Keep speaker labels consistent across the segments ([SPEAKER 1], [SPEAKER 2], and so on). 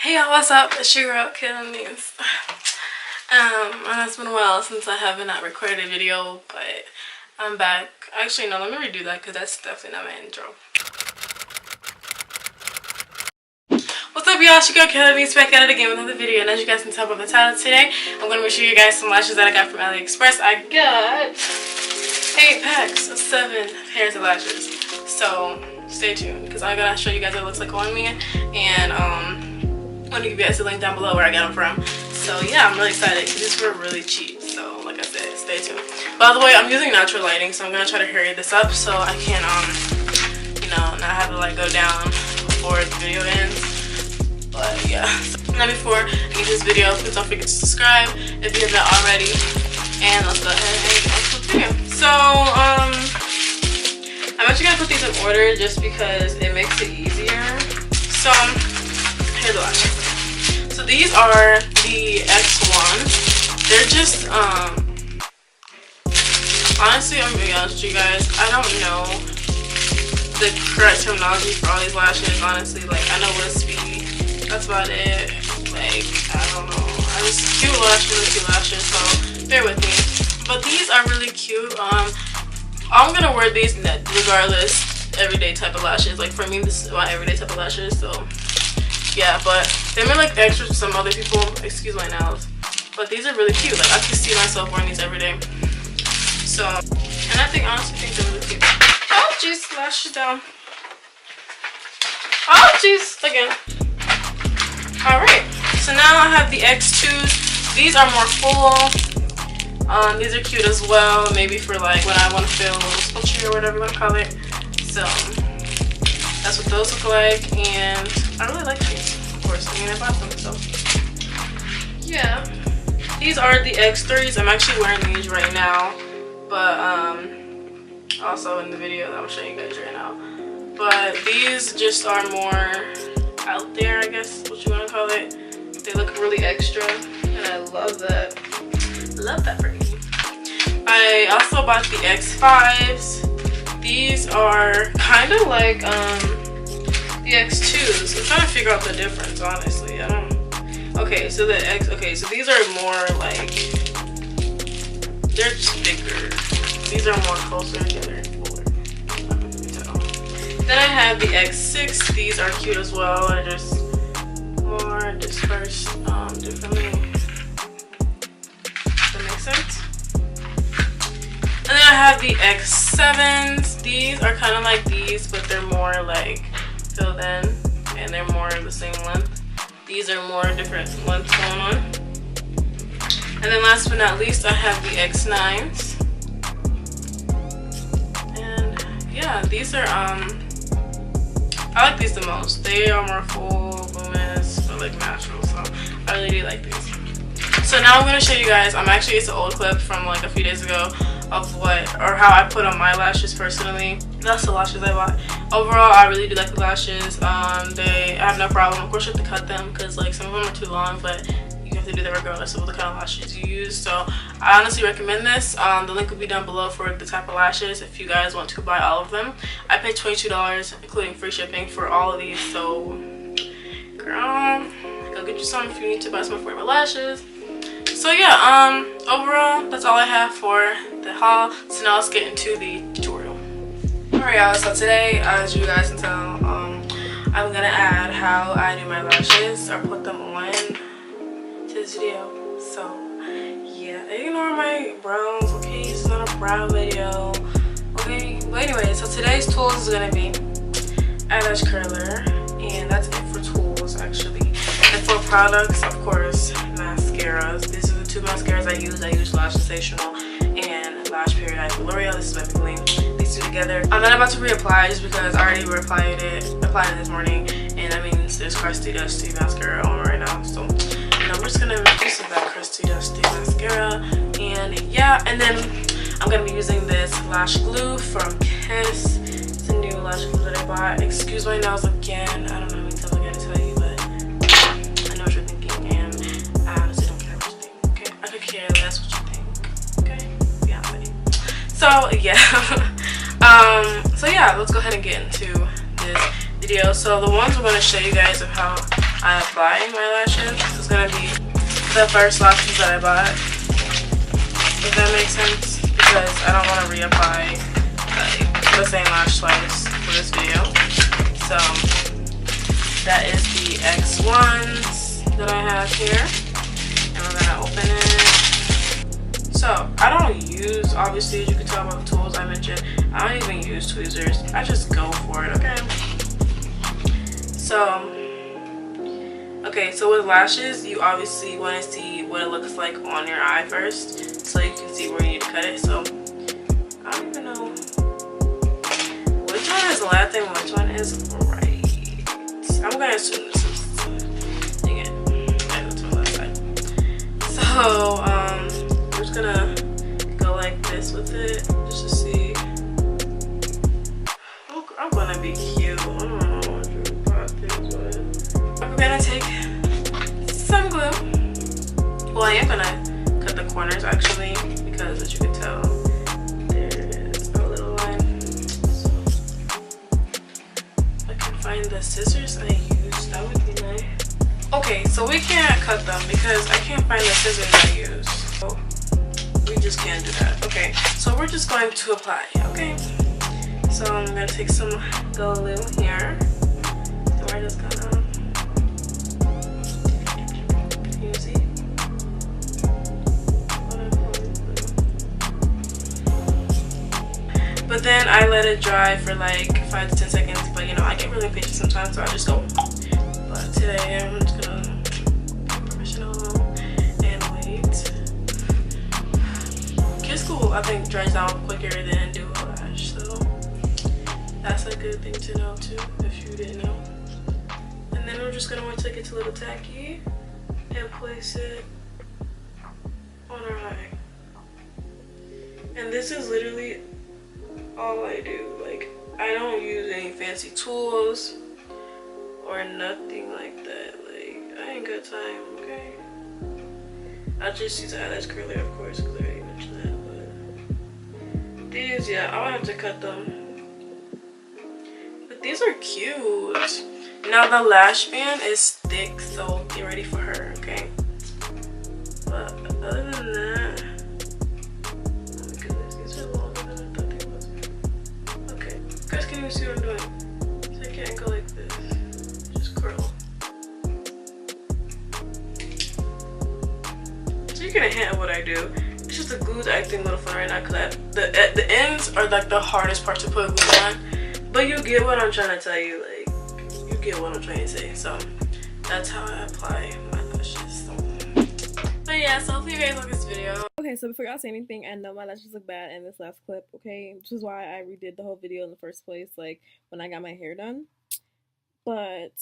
[SPEAKER 1] Hey y'all, what's up? It's your girl KalahDenese. And it's been a while since I haven't recorded a video, but I'm back. Actually, no, let me redo that because that's definitely not my intro. What's up, y'all? It's your girl KalahDenese back at it again with another video. And as you guys can tell by the title today, I'm going to show you guys some lashes that I got from AliExpress. I got 8 packs of 7 pairs of lashes. So stay tuned because I'm going to show you guys what it looks like on me. And I'm going to give you guys the link down below where I got them from. So yeah, I'm really excited because these were really cheap. So like I said, stay tuned. By the way, I'm using natural lighting, so I'm going to try to hurry this up so I can, you know, not have to like go down before the video ends. But yeah, now before I get this video, please don't forget to subscribe if you have not already. And let's go ahead and get on to the video. So, I'm actually going to put these in order just because it makes it easier. So, here's the lashes. So these are the X1. They're just, honestly, I'm going to be honest with you guys, I don't know the correct terminology for all these lashes, honestly. Like, I know what a speed, that's about it. Like, I don't know. I just cute lashes, so bear with me. But these are really cute. I'm gonna wear these regardless, everyday type of lashes. Like, for me, this is my everyday type of lashes, so yeah. But they may like extras for some other people, excuse my nails, but these are really cute. Like, I can see myself wearing these every day. So, and I honestly think they're really cute. Oh jeez, lashes down. Oh jeez, again. Alright, so now I have the X2s. These are more full. These are cute as well, maybe for like when I want to feel a little sultry or whatever you want to call it. So that's what those look like, and I really like these, of course. I mean, I bought them, so yeah. These are the X3s. I'm actually wearing these right now, but also in the video that I'm showing you guys right now. But these just are more out there, I guess what you want to call it. They look really extra, and I love that. Love that for me. I also bought the X5s. These are kind of like the X2s. I'm trying to figure out the difference, honestly. I don't. Okay, so so these are more like, they're just bigger. These are more closer together. Then I have the X6. These are cute as well. They're just more dispersed differently. Does that make sense? And then I have the X7s. These are kind of like these, but they're more like filled in, and they're more the same length. These are more different lengths going on. And then last but not least, I have the X9s. And yeah, these are I like these the most. They are more full, luminous, but like natural, so I really do like these. So now I'm going to show you guys, it's an old clip from like a few days ago of how I put on my lashes personally. That's the lashes I bought. Overall, I really do like the lashes. I have no problem. Of course, you have to cut them because like some of them are too long, but you have to do that regardless of what kind of lashes you use. So I honestly recommend this. The link will be down below for the type of lashes if you guys want to buy all of them. I paid $22, including free shipping, for all of these. So girl, go get you some if you need to buy some affordable lashes. So yeah, overall, that's all I have for the haul. So now let's get into the tutorial. Alright y'all, so today, as you guys can tell, I'm gonna add how I do my lashes or put them on to this video. So yeah, ignore my brows, okay? This is not a brow video, okay? But anyway, so today's tools is gonna be eyelash curler, and that's it for tools actually. And for products, of course, mascaras. These are the 2 mascaras I use. I use Lash Sensational and Lash Period by L'Oreal. This is my Maybelline. These 2 together. I'm not about to reapply just because I already applied it this morning, and I mean there's crusty dusty mascara on right now. So and I'm just gonna do some of that crusty dusty mascara, and yeah. And then I'm gonna be using this lash glue from Kiss. It's a new lash glue that I bought. Excuse my nails again. I don't know how many times I gotta tell you, but I know what you're thinking, and I honestly don't care what you think. Okay, I could care less what you think. Okay, yeah, buddy. So yeah, so yeah, let's go ahead and get into this video. So the ones I'm going to show you guys of how I apply my lashes is gonna be the first lashes that I bought. If that makes sense, because I don't want to reapply the same lash twice for this video. So that is the X1s that I have here, and we're gonna open it. So I don't use, obviously, as you can tell by the tools I mentioned, I don't even use tweezers. I just go for it. Okay, so with lashes, you obviously want to see what it looks like on your eye first, so you can see where you need to cut it. So I don't even know which one is left and which one is right. I'm gonna assume this is, dang it, I go to the left side. So we're just gonna go like this with it just to see. I'm gonna be cute. I don't know what to put things with. I'm gonna take some glue. Well, I am gonna cut the corners actually, because as you can tell, there is a little line. So I can find the scissors I used. That would be nice. Okay, so we can't cut them because I can't find the scissors I used. So we just can't do that. Okay, so we're just going to apply. Okay, so I'm gonna take some glue here. So we're just gonna. But then I let it dry for like 5 to 10 seconds. But you know, I get really impatient sometimes, so I just go. But today I'm just gonna be professional and wait. Kiss glue, I think, dries out quicker than do a lash, so that's a good thing to know too, if you didn't know. And then we're just gonna wait till it gets a little tacky and place it on our eye. And this is literally all I do. Like, I don't use any fancy tools or nothing like that. Like, I ain't got time, okay? I just use an eyelash curler, of course, because I already mentioned that. But these, yeah, I'll have to cut them. But these are cute. Now the lash band is thick, so get ready for her, okay? But other than that, can you see what I'm doing? So I can't go like this. Just curl. So you get a hint of what I do. It's just the glue's acting a little fun right now because the ends are like the hardest part to put glue on. But you get what I'm trying to tell you. Like, you get what I'm trying to say. So that's how I apply my lashes. So. But yeah, so hopefully you guys like this video.
[SPEAKER 2] Okay, so before y'all say anything, I know my lashes look bad in this last clip, okay? Which is why I redid the whole video in the first place, like, when I got my hair done. But,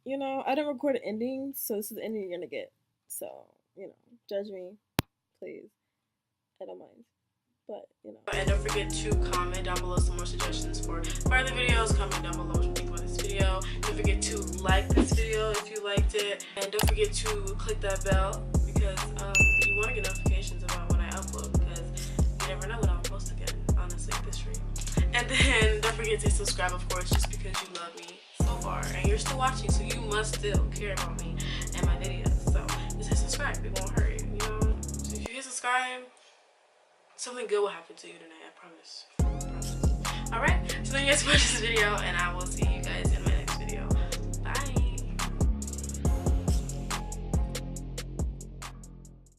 [SPEAKER 2] you know, I didn't record an ending, so this is the ending you're gonna get. So, you know, judge me, please. I don't mind. But, you know.
[SPEAKER 1] And don't forget to comment down below some more suggestions for further videos. Comment down below what you think about this video. Don't forget to like this video if you liked it. And don't forget to click that bell because you want to get notifications about when I upload, because you never know when I'll post again, honestly, this stream. And then don't forget to subscribe, of course, just because you love me so far and you're still watching, so you must still care about me and my videos. So just hit subscribe, it won't hurt you, you know? So if you hit subscribe, something good will happen to you tonight, I promise. Alright, so thank you guys for watching this video, and I will see you guys